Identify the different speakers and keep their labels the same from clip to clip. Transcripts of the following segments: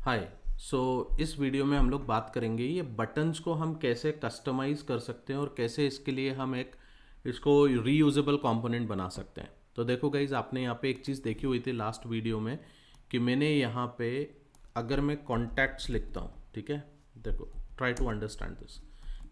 Speaker 1: हाय। सो इस वीडियो में हम लोग बात करेंगे ये बटन्स को हम कैसे कस्टमाइज़ कर सकते हैं और कैसे इसके लिए हम एक इसको रीयूजेबल कंपोनेंट बना सकते हैं। तो देखो गाइज, आपने यहाँ पे एक चीज़ देखी हुई थी लास्ट वीडियो में कि मैंने यहाँ पे अगर मैं कॉन्टैक्ट्स लिखता हूँ, ठीक है, देखो, ट्राई टू अंडरस्टैंड दिस।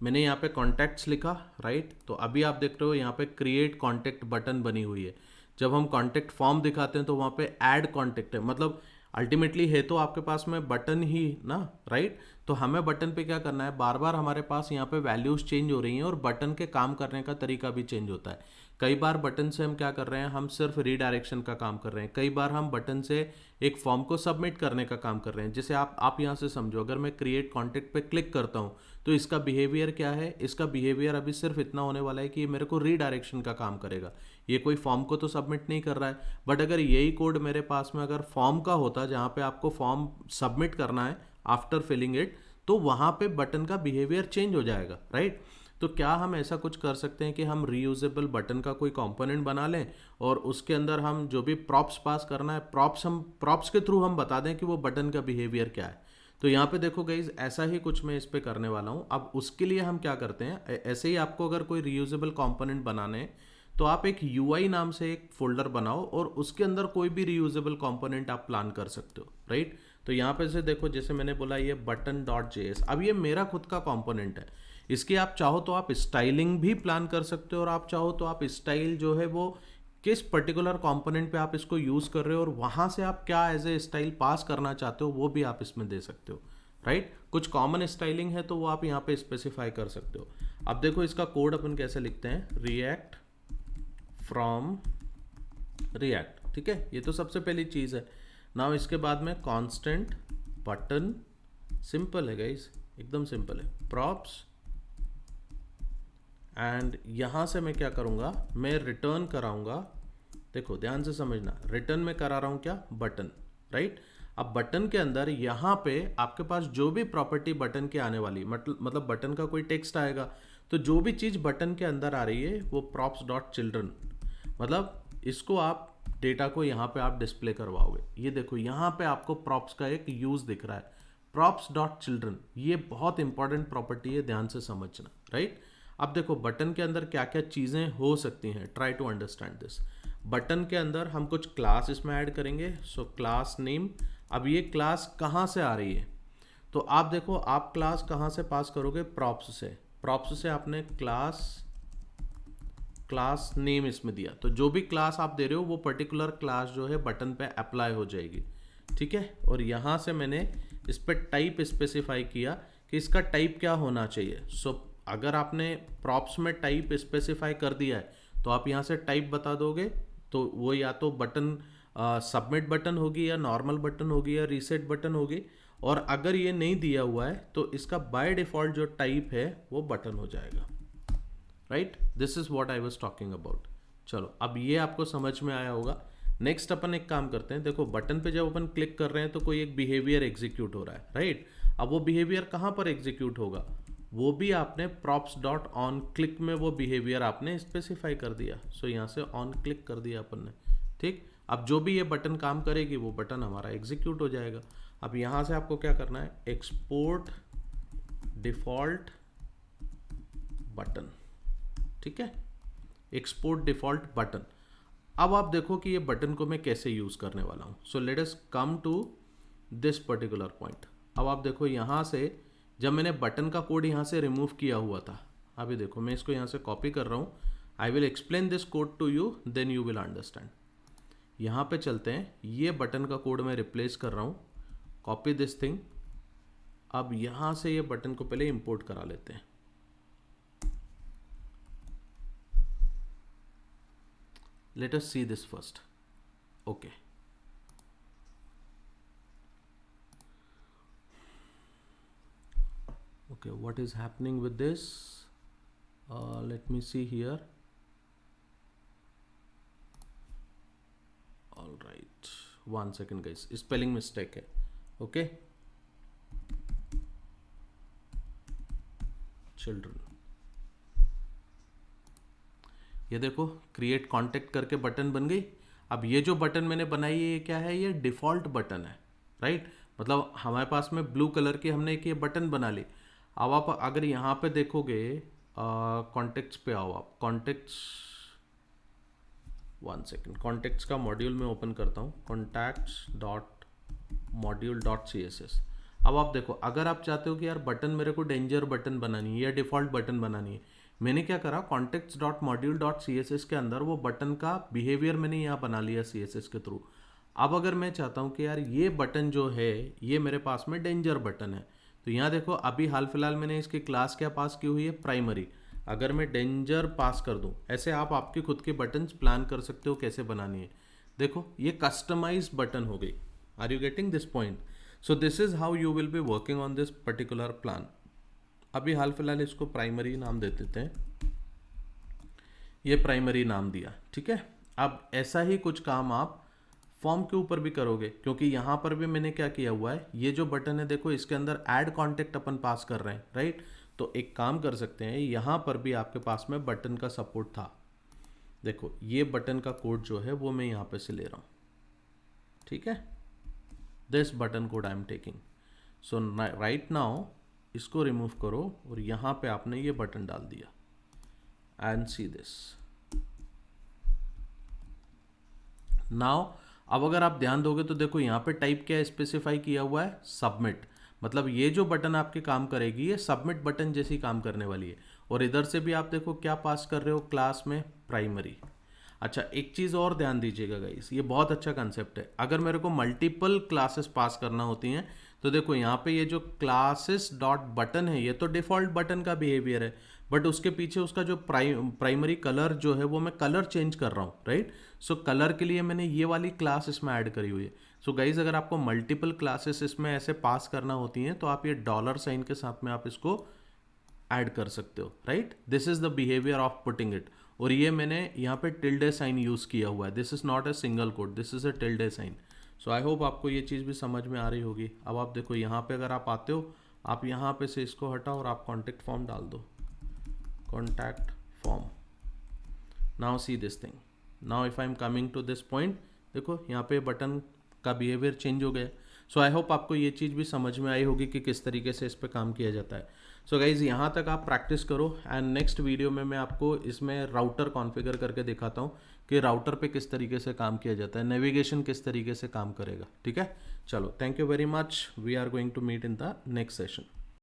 Speaker 1: मैंने यहाँ पे कॉन्टैक्ट्स लिखा, राइट। तो अभी आप देख रहे हो यहाँ पे क्रिएट कॉन्टैक्ट बटन बनी हुई है। जब हम कॉन्टैक्ट फॉर्म दिखाते हैं तो वहाँ पे ऐड कॉन्टैक्ट है, मतलब अल्टीमेटली है तो आपके पास में बटन ही ना, राइट। तो हमें बटन पे क्या करना है, बार बार हमारे पास यहाँ पे वैल्यूज चेंज हो रही हैं और बटन के काम करने का तरीका भी चेंज होता है। कई बार बटन से हम क्या कर रहे हैं, हम सिर्फ रीडायरेक्शन का काम कर रहे हैं। कई बार हम बटन से एक फॉर्म को सबमिट करने का काम कर रहे हैं। जैसे आप यहाँ से समझो, अगर मैं क्रिएट कॉन्टैक्ट पे क्लिक करता हूँ तो इसका बिहेवियर क्या है, इसका बिहेवियर अभी सिर्फ इतना होने वाला है कि ये मेरे को रीडायरेक्शन का काम करेगा। ये कोई फॉर्म को तो सबमिट नहीं कर रहा है। बट अगर यही कोड मेरे पास में अगर फॉर्म का होता, जहाँ पे आपको फॉर्म सबमिट करना है आफ्टर फिलिंग इट, तो वहाँ पे बटन का बिहेवियर चेंज हो जाएगा, राइट। तो क्या हम ऐसा कुछ कर सकते हैं कि हम रीयूजेबल बटन का कोई कंपोनेंट बना लें और उसके अंदर हम जो भी प्रॉप्स पास करना है, प्रॉप्स के थ्रू हम बता दें कि वो बटन का बिहेवियर क्या है। तो यहाँ पे देखो गाइज, ऐसा ही कुछ मैं इस पे करने वाला हूँ। अब उसके लिए हम क्या करते हैं, ऐसे ही आपको अगर कोई रीयूजेबल कंपोनेंट बनाने हैं तो आप एक UI नाम से एक फोल्डर बनाओ और उसके अंदर कोई भी रीयूजेबल कंपोनेंट आप प्लान कर सकते हो, राइट। तो यहाँ पे से देखो, जैसे मैंने बोला ये button.js, अब ये मेरा खुद का कंपोनेंट है। इसकी आप चाहो तो आप स्टाइलिंग भी प्लान कर सकते हो और आप चाहो तो आप स्टाइल जो है वो किस पर्टिकुलर कंपोनेंट पे आप इसको यूज़ कर रहे हो और वहाँ से आप क्या एज ए स्टाइल पास करना चाहते हो वो भी आप इसमें दे सकते हो, राइट। कुछ कॉमन स्टाइलिंग है तो वो आप यहाँ पे स्पेसिफाई कर सकते हो। अब देखो इसका कोड अपन कैसे लिखते हैं, रिएक्ट फ्रॉम रिएक्ट, ठीक है। ये तो सबसे पहली चीज़ है। नाउ इसके बाद में कांस्टेंट बटन, सिंपल है गाइस, एकदम सिंपल है, प्रॉप्स, एंड यहाँ से मैं क्या करूँगा, मैं रिटर्न कराऊँगा। देखो ध्यान से समझना, रिटर्न में करा रहा हूँ क्या, बटन, राइट। अब बटन के अंदर यहाँ पे आपके पास जो भी प्रॉपर्टी बटन के आने वाली, मतलब बटन का कोई टेक्स्ट आएगा, तो जो भी चीज़ बटन के अंदर आ रही है वो प्रॉप्स डॉट चिल्ड्रन, मतलब इसको आप डेटा को यहाँ पे आप डिस्प्ले करवाओगे। ये देखो यहाँ पे आपको प्रॉप्स का एक यूज़ दिख रहा है, प्रॉप्स डॉट चिल्ड्रन। ये बहुत इंपॉर्टेंट प्रॉपर्टी है, ध्यान से समझना, राइट। अब देखो बटन के अंदर क्या क्या चीज़ें हो सकती हैं, try to understand this. Button के अंदर हम कुछ क्लास इसमें ऐड करेंगे, सो क्लास नेम। अब ये क्लास कहाँ से आ रही है, तो आप देखो आप क्लास कहाँ से पास करोगे, प्रॉप्स से। प्रॉप्स से आपने क्लास नेम इसमें दिया, तो जो भी क्लास आप दे रहे हो वो पर्टिकुलर क्लास जो है बटन पे अप्लाई हो जाएगी, ठीक है। और यहाँ से मैंने इस पर टाइप स्पेसिफाई किया कि इसका टाइप क्या होना चाहिए। सो अगर आपने प्रॉप्स में टाइप स्पेसिफाई कर दिया है तो आप यहाँ से टाइप बता दोगे, तो वो या तो बटन सबमिट बटन होगी या नॉर्मल बटन होगी या रीसेट बटन होगी। और अगर ये नहीं दिया हुआ है तो इसका बाय डिफ़ॉल्ट जो टाइप है वो बटन हो जाएगा, right. This is what I was talking about. चलो अब ये आपको समझ में आया होगा। नेक्स्ट अपन एक काम करते हैं, देखो बटन पे जब अपन क्लिक कर रहे हैं तो कोई एक बिहेवियर एग्जीक्यूट हो रहा है, राइट। अब वो बिहेवियर कहाँ पर एग्जीक्यूट होगा, वो भी आपने प्रॉप्स डॉट ऑन क्लिक में वो बिहेवियर आपने स्पेसिफाई कर दिया। सो यहाँ से ऑन क्लिक कर दिया अपन ने, ठीक। अब जो भी ये बटन काम करेगी वो बटन हमारा एग्जीक्यूट हो जाएगा। अब यहाँ से आपको क्या करना है, एक्सपोर्ट डिफॉल्ट बटन, ठीक है, एक्सपोर्ट डिफॉल्ट बटन। अब आप देखो कि ये बटन को मैं कैसे यूज़ करने वाला हूँ। So let us come to this particular point. अब आप देखो यहाँ से जब मैंने बटन का कोड यहाँ से रिमूव किया हुआ था, अभी देखो मैं इसको यहाँ से कॉपी कर रहा हूँ। I will explain this code to you, then you will understand. यहाँ पे चलते हैं, ये बटन का कोड मैं रिप्लेस कर रहा हूँ, कॉपी दिस थिंग। अब यहाँ से ये बटन को पहले इंपोर्ट करा लेते हैं। Let us see this first. Okay. Okay, what is happening with this? Let me see here. All right. 1 second, guys. Spelling mistake है. Okay. Children. ये देखो क्रिएट कॉन्टेक्ट करके बटन बन गई। अब ये जो बटन मैंने बनाई है ये क्या है, ये डिफ़ॉल्ट बटन है, राइट। मतलब हमारे पास में ब्लू कलर की हमने एक ये बटन बना ली। अब आप अगर यहाँ पे देखोगे, कॉन्टेक्ट्स पे आओ आप, कॉन्टेक्ट्स, 1 सेकेंड, कॉन्टेक्ट्स का मॉड्यूल में ओपन करता हूँ, contacts dot module dot C S S. अब आप देखो, अगर आप चाहते हो कि यार बटन मेरे को डेंजर बटन बनानी है या डिफ़ॉल्ट बटन बनानी है, मैंने क्या करा, contacts dot module dot C S S के अंदर वो बटन का बिहेवियर मैंने यहाँ बना लिया सी एस एस के थ्रू। अब अगर मैं चाहता हूँ कि यार ये बटन जो है ये मेरे पास में डेंजर बटन है, तो यहाँ देखो अभी हाल फिलहाल मैंने इसकी क्लास क्या पास की हुई है, प्राइमरी। अगर मैं डेंजर पास कर दूं, ऐसे आप आपके खुद के बटन्स प्लान कर सकते हो कैसे बनानी है। देखो ये कस्टमाइज बटन हो गई। Are you getting this point? So this is how you will be working on this particular plan. अभी हाल फिलहाल इसको प्राइमरी नाम दे देते हैं, ये प्राइमरी नाम दिया, ठीक है। अब ऐसा ही कुछ काम आप फॉर्म के ऊपर भी करोगे, क्योंकि यहाँ पर भी मैंने क्या किया हुआ है, ये जो बटन है देखो इसके अंदर ऐड कॉन्टेक्ट अपन पास कर रहे हैं, राइट। तो एक काम कर सकते हैं, यहाँ पर भी आपके पास में बटन का सपोर्ट था। देखो ये बटन का कोड जो है वो मैं यहाँ पे से ले रहा हूँ, ठीक है। This button code I am taking. So right now इसको रिमूव करो और यहाँ पे आपने ये बटन डाल दिया एंड सी दिस। नाउ अब अगर आप ध्यान दोगे तो देखो यहाँ पे टाइप क्या स्पेसिफाई किया हुआ है, सबमिट। मतलब ये जो बटन आपके काम करेगी ये सबमिट बटन जैसी काम करने वाली है। और इधर से भी आप देखो क्या पास कर रहे हो क्लास में, प्राइमरी। अच्छा एक चीज़ और ध्यान दीजिएगा गाइस, ये बहुत अच्छा कंसेप्ट है। अगर मेरे को मल्टीपल क्लासेस पास करना होती हैं तो देखो यहाँ पे ये जो क्लासेस डॉट बटन है ये तो डिफ़ॉल्ट बटन का बिहेवियर है, बट उसके पीछे उसका जो प्राइमरी कलर जो है वो मैं कलर चेंज कर रहा हूँ, राइट। सो कलर के लिए मैंने ये वाली क्लास इसमें ऐड करी हुई है। सो गाइज अगर आपको मल्टीपल क्लासेस इसमें ऐसे पास करना होती हैं तो आप ये डॉलर साइन के साथ में आप इसको ऐड कर सकते हो, right. This is the behaviour of putting it. और ये मैंने यहाँ पे टिल्डे साइन यूज़ किया हुआ है। This is not a single code, this is a tilde sign. So I hope आपको ये चीज़ भी समझ में आ रही होगी। अब आप देखो यहाँ पे अगर आप आते हो, आप यहाँ पे से इसको हटाओ और आप कॉन्टैक्ट फॉर्म डाल दो, contact form. Now see this thing, now if I am coming to this point, देखो यहाँ पे बटन का बिहेवियर चेंज हो गया। सो आई होप आपको ये चीज़ भी समझ में आई होगी कि किस तरीके से इस पर काम किया जाता है। सो गाइज़ यहाँ तक आप प्रैक्टिस करो एंड नेक्स्ट वीडियो में मैं आपको इसमें राउटर कॉन्फ़िगर करके दिखाता हूँ कि राउटर पे किस तरीके से काम किया जाता है, नेविगेशन किस तरीके से काम करेगा, ठीक है। चलो thank you very much, we are going to meet in the next session.